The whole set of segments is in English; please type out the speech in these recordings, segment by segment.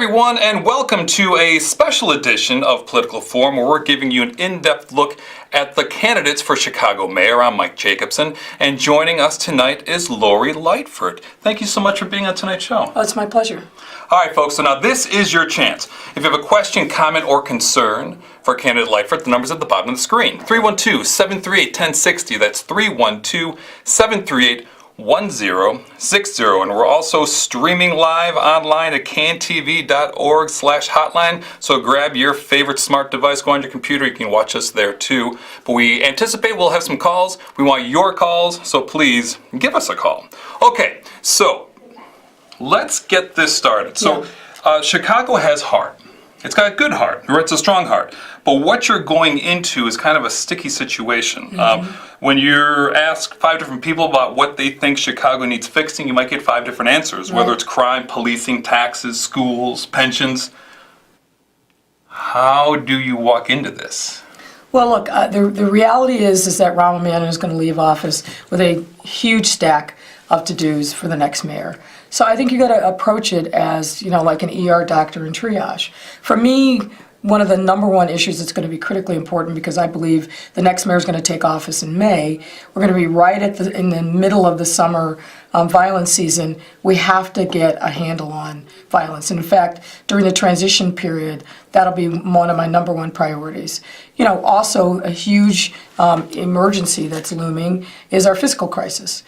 everyone, and welcome to a special edition of Political Forum, where we're giving you an in-depth look at the candidates for Chicago Mayor. I'm Mike Jacobson, and joining us tonight is Lori Lightfoot. Thank you so much for being on tonight's show. Oh, it's my pleasure. All right, folks, so now this is your chance. If you have a question, comment, or concern for candidate Lightfoot, the number's at the bottom of the screen. 312-738-1060. That's 312-738-1060. 1060, and we're also streaming live online at cantv.org/hotline. So grab your favorite smart device, go on your computer, you can watch us there too. But we anticipate we'll have some calls. We want your calls, so please give us a call. Okay, so let's get this started. So Chicago has heart. It's got a good heart, or it's a strong heart. But what you're going into is kind of a sticky situation. When you're asked 5 different people about what they think Chicago needs fixing, you might get 5 different answers, whether it's crime, policing, taxes, schools, pensions. How do you walk into this? Well, look, the reality is that Rahm Emanuel is going to leave office with a huge stack of to-dos for the next mayor. So I think you got to approach it as, like an ER doctor in triage. For me, one of the number one issues that's going to be critically important, because I believe the next mayor is going to take office in May. We're going to be right in the middle of the summer violence season. We have to get a handle on violence. And in fact, during the transition period, that'll be one of my number one priorities. Also a huge emergency that's looming is our fiscal crisis.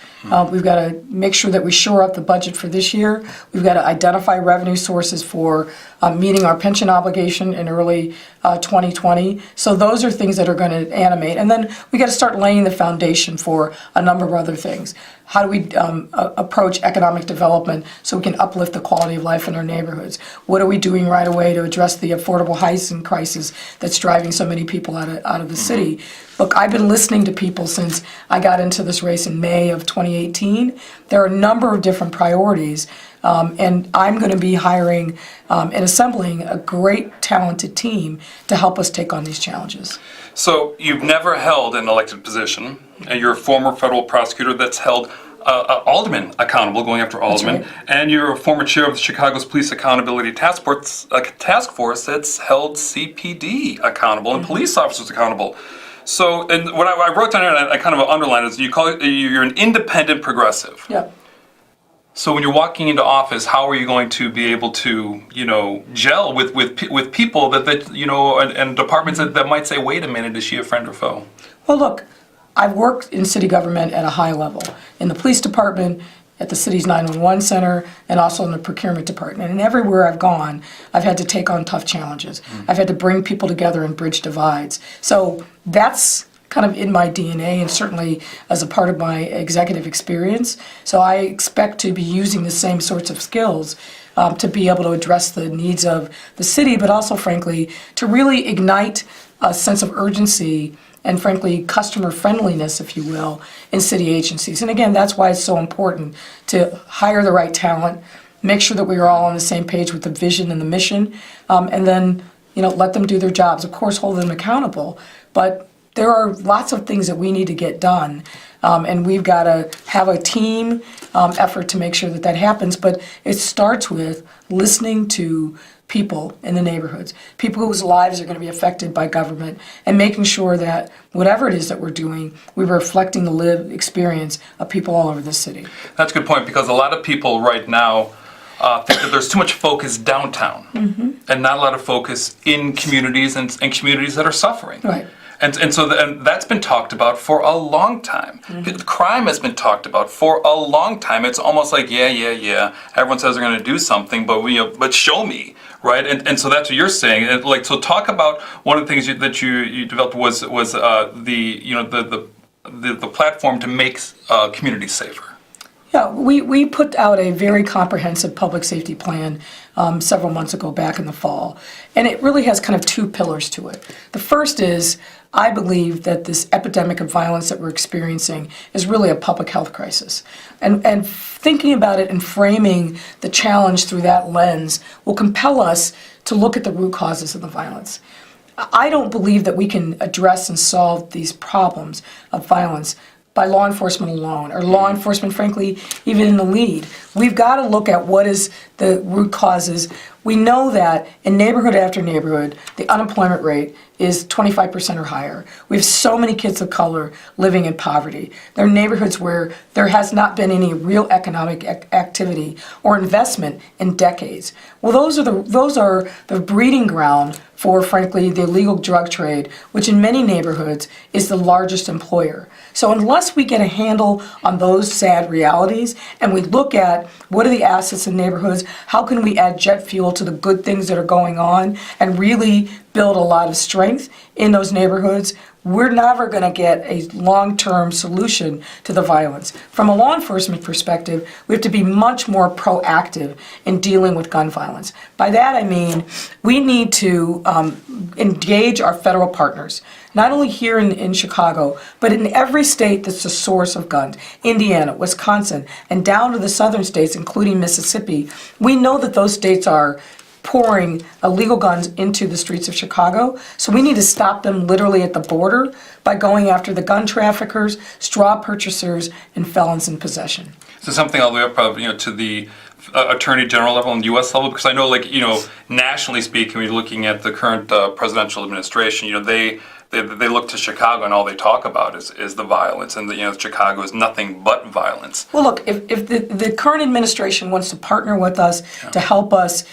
We've got to make sure that we shore up the budget for this year. We've got to identify revenue sources for meeting our pension obligation in early 2020. So those are things that are going to animate. And then we got to start laying the foundation for a number of other things. How do we approach economic development so we can uplift the quality of life in our neighborhoods? What are we doing right away to address the affordable housing crisis that's driving so many people out of the city? Look, I've been listening to people since I got into this race in May of 2018. There are a number of different priorities, and I'm going to be hiring and assembling a great, talented team to help us take on these challenges. So you've never held an elected position, and you're a former federal prosecutor that's held aldermen accountable, going after aldermen, right. And you're a former chair of the Chicago's Police Accountability Task Force that's held CPD accountable and police officers accountable. So, and what I wrote down here, and I kind of underlined, is you're an independent progressive. Yeah. So when you're walking into office, how are you going to be able to, gel with people that and departments that might say, wait a minute, is she a friend or foe? Well, look, I've worked in city government at a high level, in the police department, at the city's 911 center, and also in the procurement department. And everywhere I've gone, I've had to take on tough challenges. I've had to bring people together and bridge divides. So that's kind of in my DNA, and certainly as a part of my executive experience. So I expect to be using the same sorts of skills to be able to address the needs of the city, but also, frankly, to really ignite a sense of urgency and, frankly, customer friendliness, if you will, in city agencies. And again, that's why it's so important to hire the right talent, make sure that we are all on the same page with the vision and the mission, and then, let them do their jobs. Of course, hold them accountable, but there are lots of things that we need to get done, and we've got to have a team effort to make sure that happens. But it starts with listening to people in the neighborhoods, people whose lives are going to be affected by government, and making sure that whatever it is that we're doing, we're reflecting the lived experience of people all over the city. That's a good point, because a lot of people right now think that there's too much focus downtown and not a lot of focus in communities and communities that are suffering. Right. And so that's been talked about for a long time. Crime has been talked about for a long time. It's almost like, yeah. Everyone says they're going to do something, but show me, right? And so that's what you're saying. And so talk about one of the things that you developed was the platform to make communities safer. Yeah, we put out a very comprehensive public safety plan several months ago, back in the fall, and it really has kind of 2 pillars to it. The first is, I believe that this epidemic of violence that we're experiencing is really a public health crisis. And thinking about it and framing the challenge through that lens will compel us to look at the root causes of the violence. I don't believe that we can address and solve these problems of violence by law enforcement alone, or law enforcement, frankly, even in the lead. We've got to look at what is the root causes. We know that in neighborhood after neighborhood, the unemployment rate is 25% or higher. We have so many kids of color living in poverty. There are neighborhoods where there has not been any real economic activity or investment in decades. Well, those are the breeding ground for, frankly, the illegal drug trade, which in many neighborhoods is the largest employer. So unless we get a handle on those sad realities and we look at what are the assets in neighborhoods, how can we add jet fuel to the good things that are going on and really build a lot of strength in those neighborhoods, we're never going to get a long-term solution to the violence. From a law enforcement perspective, we have to be much more proactive in dealing with gun violence. By that I mean we need to engage our federal partners, not only here in Chicago, but in every state that's the source of guns, Indiana, Wisconsin, and down to the southern states, including Mississippi. We know that those states are pouring illegal guns into the streets of Chicago. So we need to stop them literally at the border by going after the gun traffickers, straw purchasers, and felons in possession. So something all the way up, to the Attorney General level and U.S. level, because I know, nationally speaking, when you're looking at the current presidential administration, they look to Chicago and all they talk about is the violence, and Chicago is nothing but violence. Well, look, if the current administration wants to partner with us to help us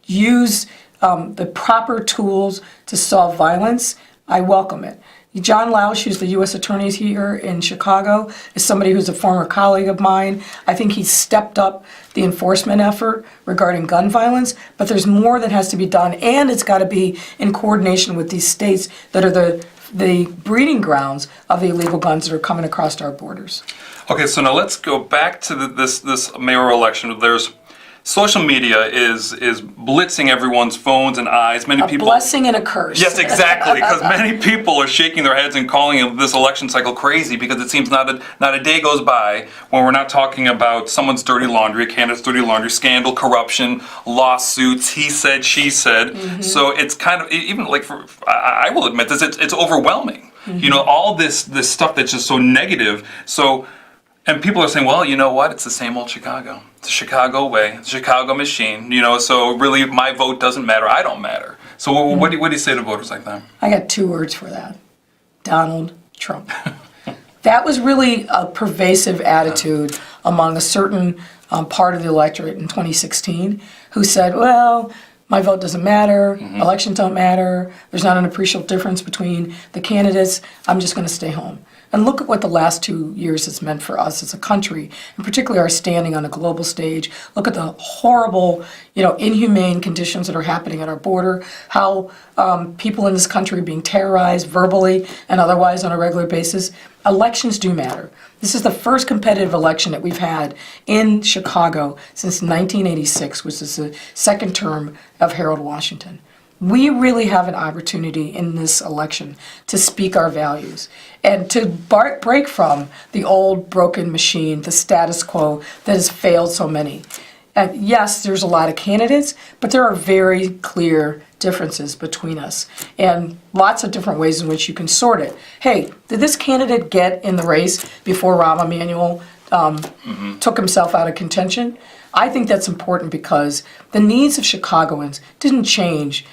use the proper tools to solve violence, I welcome it. John Lausch, who's the U.S. Attorney here in Chicago, is somebody who's a former colleague of mine. I think he's stepped up the enforcement effort regarding gun violence, but there's more that has to be done, and it's got to be in coordination with these states that are the breeding grounds of the illegal guns that are coming across our borders. Okay, so now let's go back to this mayoral election. There's social media is blitzing everyone's phones and eyes. Many people. A blessing and a curse. Yes, exactly. Because many people are shaking their heads and calling this election cycle crazy, because it seems not a day goes by when we're not talking about someone's dirty laundry, a candidate's dirty laundry, scandal, corruption, lawsuits, he said, she said. Mm-hmm. So it's kind of, even I will admit this, it's overwhelming. Mm-hmm. All this stuff that's just so negative. And people are saying, well, you know what? It's the same old Chicago. It's the Chicago way, the Chicago machine, so really my vote doesn't matter. I don't matter. So what do you say to voters like that? I got 2 words for that. Donald Trump. That was really a pervasive attitude among a certain part of the electorate in 2016 who said, well, my vote doesn't matter, elections don't matter, there's not an appreciable difference between the candidates, I'm just going to stay home. And look at what the last 2 years has meant for us as a country, and particularly our standing on a global stage. Look at the horrible, inhumane conditions that are happening at our border, how people in this country are being terrorized verbally and otherwise on a regular basis. Elections do matter. This is the first competitive election that we've had in Chicago since 1986, which is the second term of Harold Washington. We really have an opportunity in this election to speak our values and to break from the old broken machine, the status quo that has failed so many. And yes, there's a lot of candidates, but there are very clear differences between us and lots of different ways in which you can sort it. Hey, did this candidate get in the race before Rahm Emanuel took himself out of contention? I think that's important because the needs of Chicagoans didn't change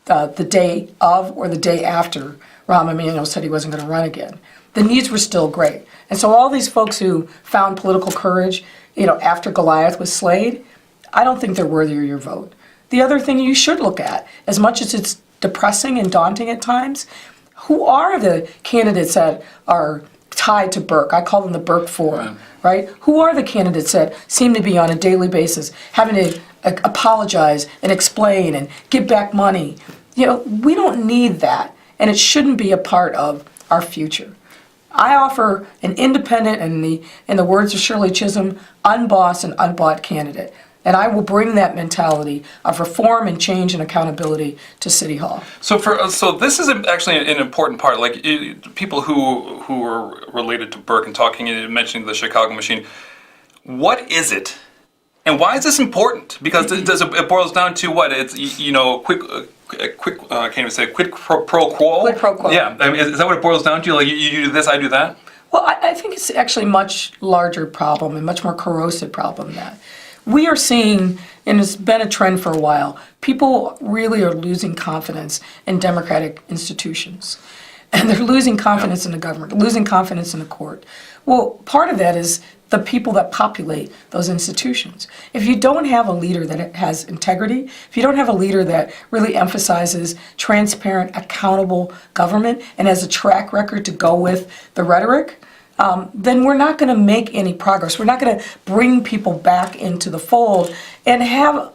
the day of or the day after Rahm Emanuel said he wasn't going to run again. The needs were still great. And so all these folks who found political courage, after Goliath was slayed, I don't think they're worthy of your vote. The other thing you should look at, as much as it's depressing and daunting at times, who are the candidates that are tied to Burke? I call them the Burke Four, right? Who are the candidates that seem to be on a daily basis having to apologize and explain and give back money? We don't need that, and it shouldn't be a part of our future. I offer an independent, and in the words of Shirley Chisholm, unbossed and unbought candidate. And I will bring that mentality of reform and change and accountability to City Hall. So this is actually an important part. People who are related to Burke and mentioning the Chicago machine, what is it? And why is this important? Because it boils down to what? It's, quid pro quo? Quid pro quo. Yeah, is that what it boils down to? You do this, I do that? Well, I think it's actually a much larger problem and much more corrosive problem than that. We are seeing, and it's been a trend for a while, people really are losing confidence in democratic institutions. And they're losing confidence in the government, losing confidence in the court. Well, part of that is the people that populate those institutions. If you don't have a leader that has integrity, if you don't have a leader that really emphasizes transparent, accountable government and has a track record to go with the rhetoric, then we're not going to make any progress. We're not going to bring people back into the fold and have,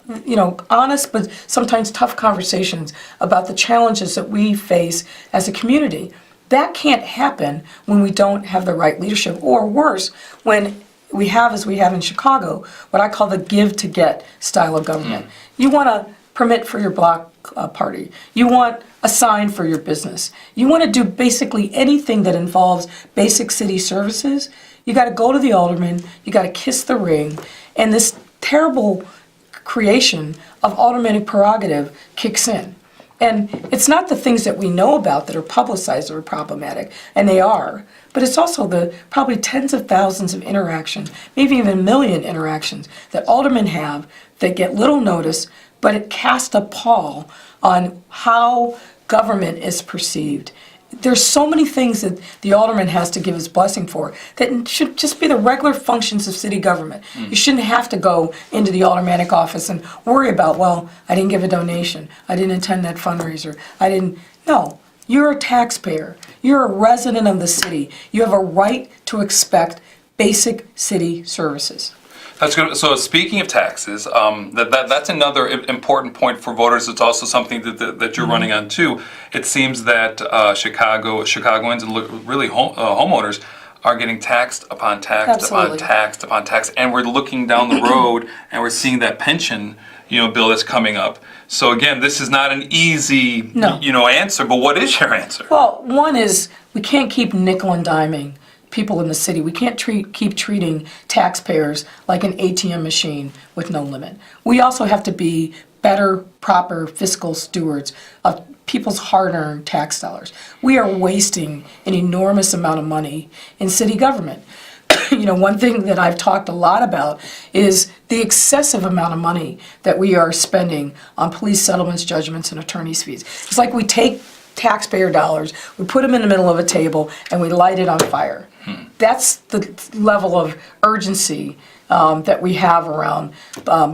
honest but sometimes tough conversations about the challenges that we face as a community. That can't happen when we don't have the right leadership, or worse, when we have, as we have in Chicago, what I call the give to get style of government. You want a permit for your block party. You want a sign for your business. You want to do basically anything that involves basic city services. You got to go to the alderman, you got to kiss the ring, and this terrible creation of aldermanic prerogative kicks in. And it's not the things that we know about that are publicized that are problematic, and they are, but it's also the probably tens of thousands of interactions, maybe even a million interactions that aldermen have that get little notice, but it casts a pall on how government is perceived. There's so many things that the alderman has to give his blessing for that should just be the regular functions of city government. You shouldn't have to go into the aldermanic office and worry about, well, I didn't give a donation, I didn't attend that fundraiser, No, you're a taxpayer, you're a resident of the city, you have a right to expect basic city services. That's good. So speaking of taxes, that's another important point for voters. It's also something that you're running on too. It seems that Chicagoans and really homeowners are getting taxed upon taxed upon taxed upon tax, and we're looking down the road and we're seeing that pension bill that's coming up. So again, this is not an easy answer. But what is your answer? Well, one is we can't keep nickel and diming people in the city. We can't keep treating taxpayers like an ATM machine with no limit. We also have to be better, proper fiscal stewards of people's hard-earned tax dollars. We are wasting an enormous amount of money in city government. One thing that I've talked a lot about is the excessive amount of money that we are spending on police settlements, judgments, and attorney's fees. It's like we take taxpayer dollars, we put them in the middle of a table, and we light it on fire. That's the level of urgency that we have around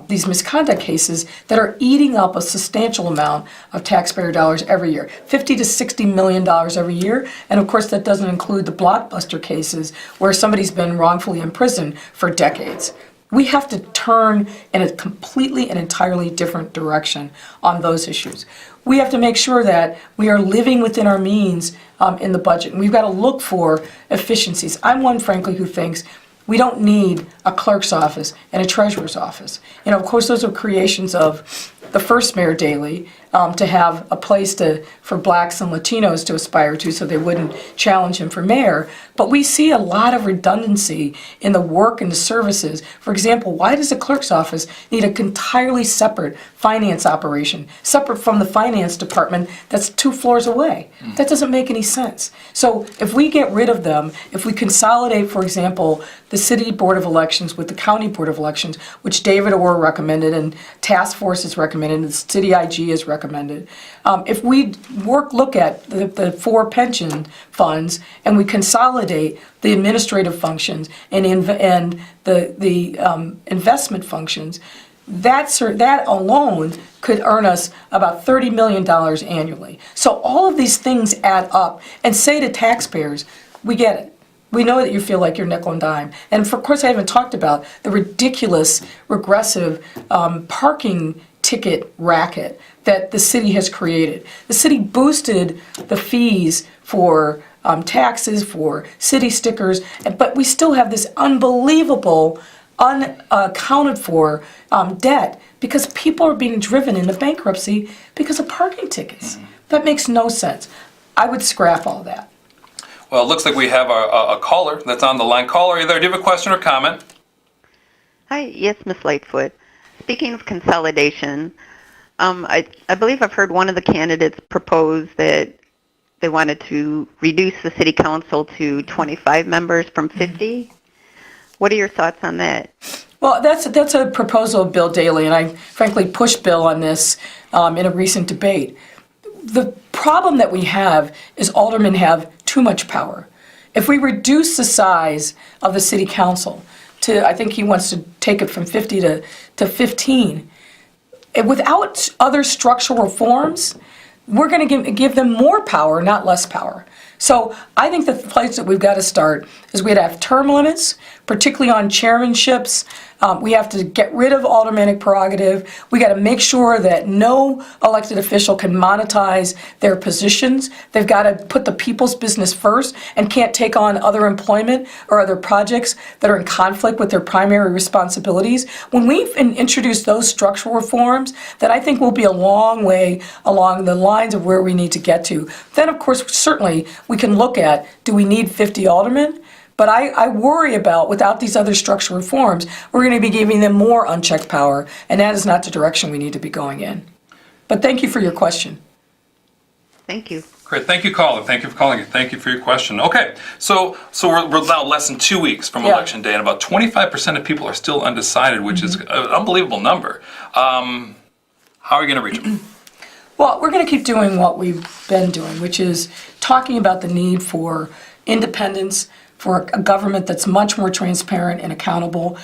these misconduct cases that are eating up a substantial amount of taxpayer dollars every year, $50 to $60 million every year, and of course that doesn't include the blockbuster cases where somebody's been wrongfully imprisoned for decades. We have to turn in a completely and entirely different direction on those issues. We have to make sure that we are living within our means in the budget. And we've got to look for efficiencies. I'm one, frankly, who thinks we don't need a clerk's office and a treasurer's office. Of course, those are creations of the first Mayor Daley to have a place for blacks and Latinos to aspire to so they wouldn't challenge him for mayor. But we see a lot of redundancy in the work and the services. For example, why does the clerk's office need an entirely separate finance operation, separate from the finance department that's 2 floors away? That doesn't make any sense. So if we get rid of them, if we consolidate, for example, the City Board of Elections with the County Board of Elections, which David Orr recommended and Task Force has recommended and the City IG has recommended, if we look at the 4 pension funds and we consolidate the administrative functions and the investment functions, that alone could earn us about $30 million annually. So all of these things add up, and say to taxpayers, we get it. We know that you feel like you're nickel and dime. And of course, I haven't talked about the ridiculous, regressive parking ticket racket that the city has created. The city boosted the fees for taxes, for city stickers, but we still have this unbelievable, unaccounted for debt because people are being driven into bankruptcy because of parking tickets. That makes no sense. I would scrap all that. Well, it looks like we have a caller that's on the line. Caller, are you there? Do you have a question or comment? Hi, yes, Ms. Lightfoot. Speaking of consolidation, I believe I've heard one of the candidates propose that they wanted to reduce the city council to 25 members from 50. What are your thoughts on that? Well, that's a proposal of Bill Daley, and I frankly pushed Bill on this in a recent debate. The problem that we have is aldermen have too much power. If we reduce the size of the city council to, I think he wants to take it from 50 to 15, without other structural reforms, we're going to give them more power, not less power. So I think the place that we've got to start is we have to have term limits, particularly on chairmanships. We have to get rid of aldermanic prerogative. We got to make sure that no elected official can monetize their positions. They've got to put the people's business first and can't take on other employment or other projects that are in conflict with their primary responsibilities. When we've introduced those structural reforms, that I think will be a long way along the lines of where we need to get to. Then, of course, certainly we can look at, do we need 50 aldermen? But I worry about, without these other structural reforms, we're going to be giving them more unchecked power, and that is not the direction we need to be going in. But thank you for your question. Thank you. Great, thank you, caller. Thank you for calling. Thank you for your question. Okay, so we're now less than 2 weeks from Election Day, and about 25% of people are still undecided, which is an unbelievable number. How are you going to reach them? Well, we're going to keep doing what we've been doing, which is talking about the need for independence, for a government that's much more transparent and accountable.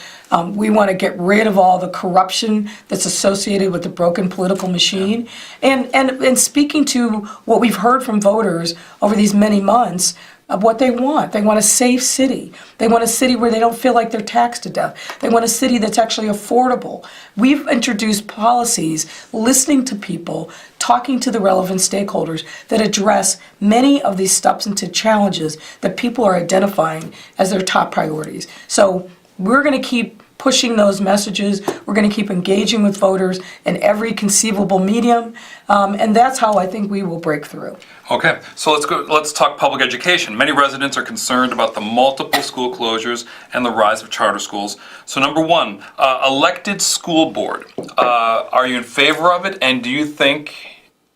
We want to get rid of all the corruption that's associated with the broken political machine. And speaking to what we've heard from voters over these many months of what they want. They want a safe city. They want a city where they don't feel like they're taxed to death. They want a city that's actually affordable. We've introduced policies, listening to people, talking to the relevant stakeholders that address many of these substantive challenges that people are identifying as their top priorities. So we're going to keep pushing those messages. We're going to keep engaging with voters in every conceivable medium, and that's how I think we will break through. Okay, so let's talk public education. Many residents are concerned about the multiple school closures and the rise of charter schools. So number one, elected school board. Are you in favor of it, and do you think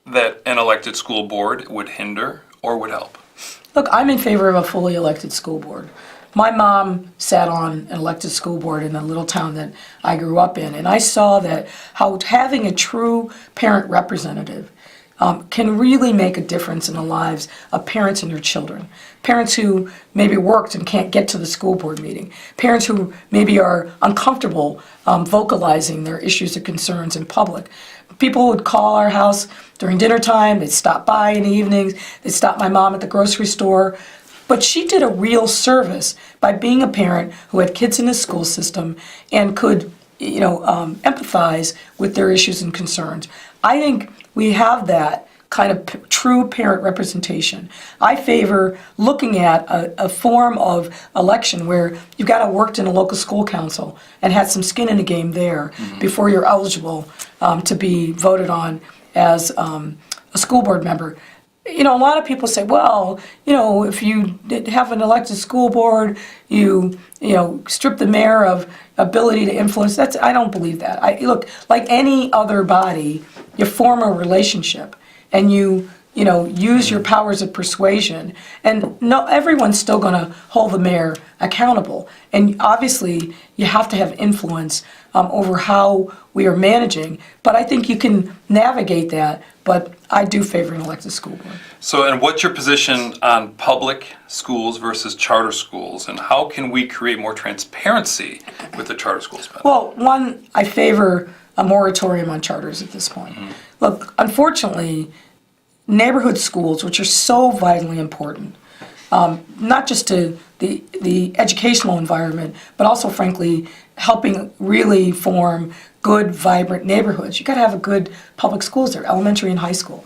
that an elected school board would hinder or would help? Look, I'm in favor of a fully elected school board. My mom sat on an elected school board in the little town that I grew up in, and I saw that how having a true parent representative can really make a difference in the lives of parents and their children. Parents who maybe worked and can't get to the school board meeting. Parents who maybe are uncomfortable vocalizing their issues or concerns in public. People would call our house during dinner time, they'd stop by in the evenings, they'd stop my mom at the grocery store. But she did a real service by being a parent who had kids in the school system and could, empathize with their issues and concerns. I think we have that kind of true parent representation. I favor looking at a form of election where you've got to worked in a local school council and had some skin in the game there before you're eligible to be voted on as a school board member. A lot of people say, well, if you have an elected school board, you strip the mayor of ability to influence. I don't believe that. Look, like any other body, you form a relationship and you use your powers of persuasion. And no, everyone's still going to hold the mayor accountable. And obviously, you have to have influence over how we are managing. But I think you can navigate that. But I do favor an elected school board. So, and what's your position on public schools versus charter schools, and how can we create more transparency with the charter school spending? Well, one, I favor a moratorium on charters at this point. Look, unfortunately, neighborhood schools, which are so vitally important, not just to the educational environment, but also, frankly, helping really form good, vibrant neighborhoods. You got to have a good public schools there, elementary and high school.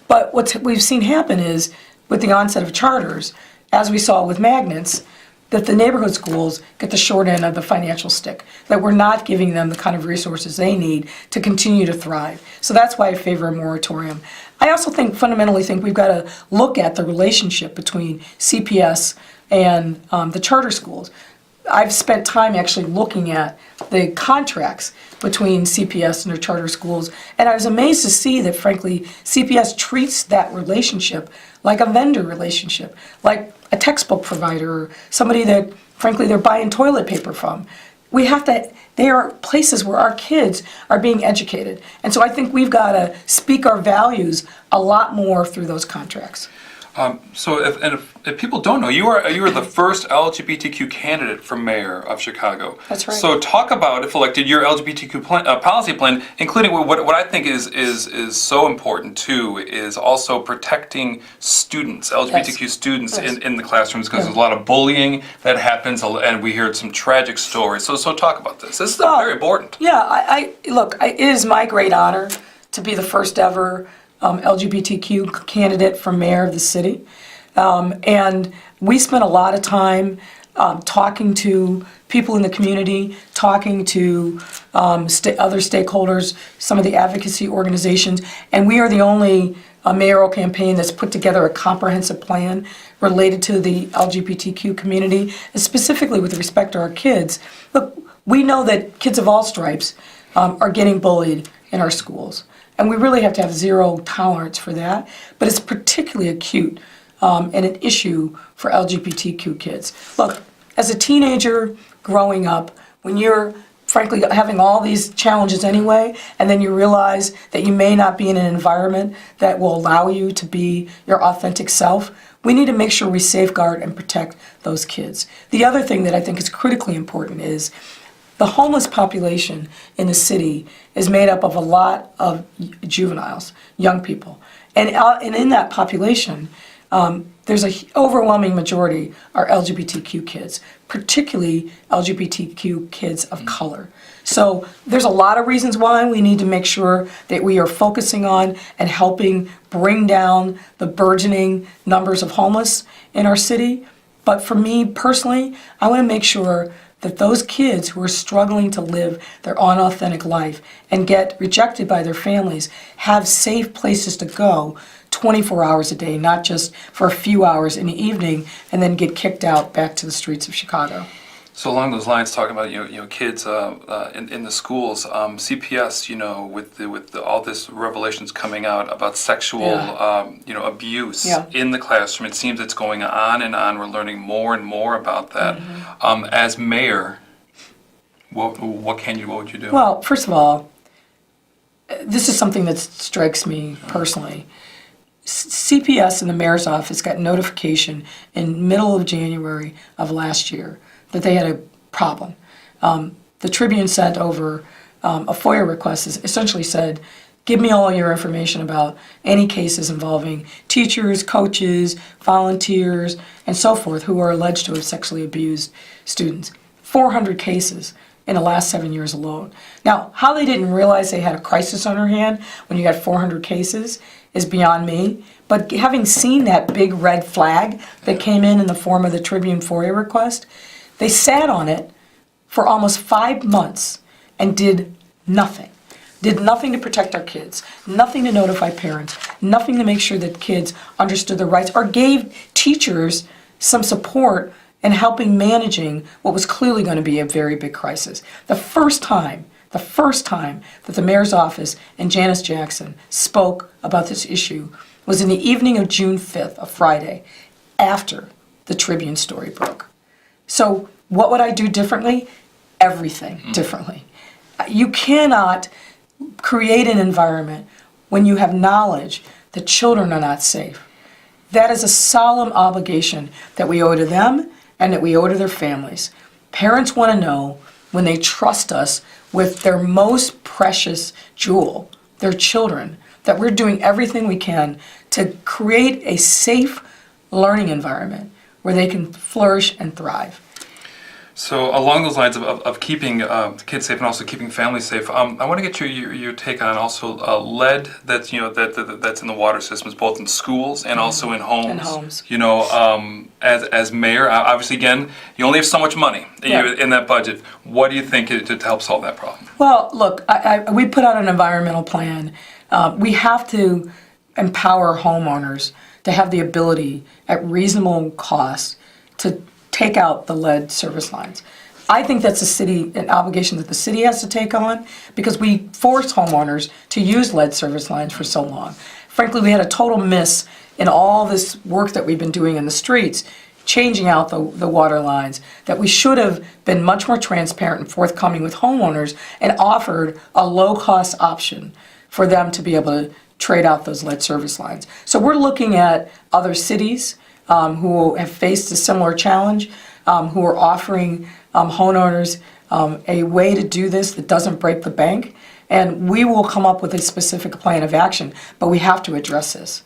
But what we've seen happen is, with the onset of charters, as we saw with magnets, that the neighborhood schools get the short end of the financial stick, that we're not giving them the kind of resources they need to continue to thrive. So that's why I favor a moratorium. I also fundamentally think we've got to look at the relationship between CPS and the charter schools. I've spent time actually looking at the contracts between CPS and their charter schools, and I was amazed to see that, frankly, CPS treats that relationship like a vendor relationship, like a textbook provider, or somebody that, frankly, they're buying toilet paper from. They are places where our kids are being educated. And so I think we've got to speak our values a lot more through those contracts. So if people don't know, you are the first LGBTQ candidate for mayor of Chicago. That's right. So talk about, if elected, your LGBTQ policy plan, including what I think is so important too, is also protecting students, LGBTQ students Yes. in the classrooms, because Yeah. there's a lot of bullying that happens, and we heard some tragic stories. So talk about this. This is very important. Yeah, it is my great honor to be the first ever LGBTQ candidate for mayor of the city. And we spent a lot of time talking to people in the community, talking to other stakeholders, some of the advocacy organizations, and we are the only mayoral campaign that's put together a comprehensive plan related to the LGBTQ community, and specifically with respect to our kids. Look, we know that kids of all stripes are getting bullied in our schools. And we really have to have zero tolerance for that. But it's particularly acute and an issue for LGBTQ kids. Look, as a teenager growing up, when you're frankly having all these challenges anyway, and then you realize that you may not be in an environment that will allow you to be your authentic self, we need to make sure we safeguard and protect those kids. The other thing that I think is critically important is the homeless population in the city is made up of a lot of juveniles, young people. And in that population, there's an overwhelming majority are LGBTQ kids, particularly LGBTQ kids of color. So there's a lot of reasons why we need to make sure that we are focusing on and helping bring down the burgeoning numbers of homeless in our city. But for me personally, I want to make sure that those kids who are struggling to live their unauthentic life and get rejected by their families have safe places to go 24 hours a day, not just for a few hours in the evening and then get kicked out back to the streets of Chicago. So along those lines, talking about kids in the schools, CPS, with all this revelations coming out about sexual abuse in the classroom, it seems it's going on and on. We're learning more and more about that. As mayor, what would you do? Well, first of all, this is something that strikes me personally. CPS and the mayor's office got notification in middle of January of last year that they had a problem. The Tribune sent over a FOIA request that essentially said, give me all your information about any cases involving teachers, coaches, volunteers, and so forth who are alleged to have sexually abused students. 400 cases in the last 7 years alone. Now, how they didn't realize they had a crisis on their hand when you got 400 cases is beyond me. But having seen that big red flag that came in the form of the Tribune FOIA request, they sat on it for almost 5 months and did nothing. Did nothing to protect our kids, nothing to notify parents, nothing to make sure that kids understood their rights, or gave teachers some support in helping managing what was clearly going to be a very big crisis. The first time that the mayor's office and Janice Jackson spoke about this issue was in the evening of June 5th, a Friday, after the Tribune story broke. So what would I do differently? Everything differently. You cannot create an environment when you have knowledge that children are not safe. That is a solemn obligation that we owe to them and that we owe to their families. Parents want to know when they trust us with their most precious jewel, their children, that we're doing everything we can to create a safe learning environment where they can flourish and thrive. So along those lines of keeping kids safe and also keeping families safe, I want to get your take on also lead that's that's in the water systems, both in schools and also in homes. In homes. As mayor, obviously again, you only have so much money in that budget. What do you think to help solve that problem? Well, look, we put out an environmental plan. We have to empower homeowners to have the ability at reasonable cost to take out the lead service lines. I think that's an obligation that the city has to take on because we forced homeowners to use lead service lines for so long. Frankly, we had a total miss in all this work that we've been doing in the streets, changing out the water lines, that we should have been much more transparent and forthcoming with homeowners and offered a low-cost option for them to be able to trade out those lead service lines. So we're looking at other cities who have faced a similar challenge, who are offering homeowners a way to do this that doesn't break the bank, and we will come up with a specific plan of action, but we have to address this.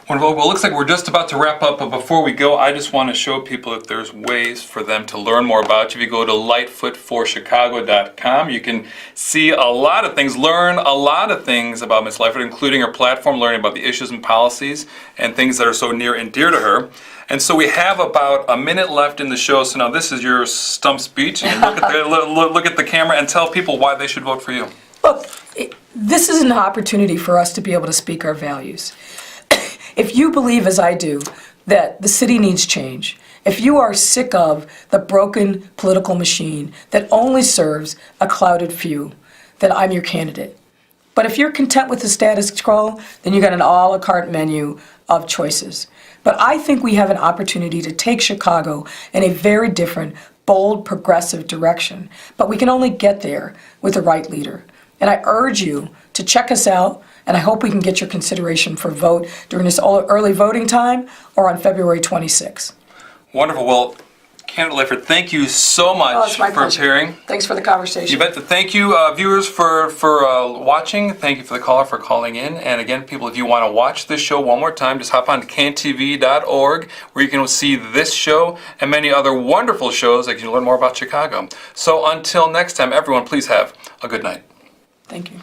Wonderful. Well, it looks like we're just about to wrap up, but before we go, I just want to show people that there's ways for them to learn more about you. If you go to lightfootforchicago.com, you can see a lot of things, learn a lot of things about Ms. Lightfoot, including her platform, learning about the issues and policies and things that are so near and dear to her. And so we have about a minute left in the show, so now this is your stump speech. And look at the camera and tell people why they should vote for you. Look, this is an opportunity for us to be able to speak our values. If you believe, as I do, that the city needs change, if you are sick of the broken political machine that only serves a clouded few, then I'm your candidate. But if you're content with the status quo, then you got an a la carte menu of choices. But I think we have an opportunity to take Chicago in a very different, bold, progressive direction. But we can only get there with the right leader. And I urge you to check us out, and I hope we can get your consideration for vote during this early voting time or on February 26th. Wonderful. Well, Candidate Lightfoot, thank you so much for appearing. Thanks for the conversation. You bet. Thank you, viewers, for watching. Thank you for the caller for calling in. And again, people, if you want to watch this show one more time, just hop on to cantv.org, where you can see this show and many other wonderful shows that you can learn more about Chicago. So until next time, everyone, please have a good night. Thank you.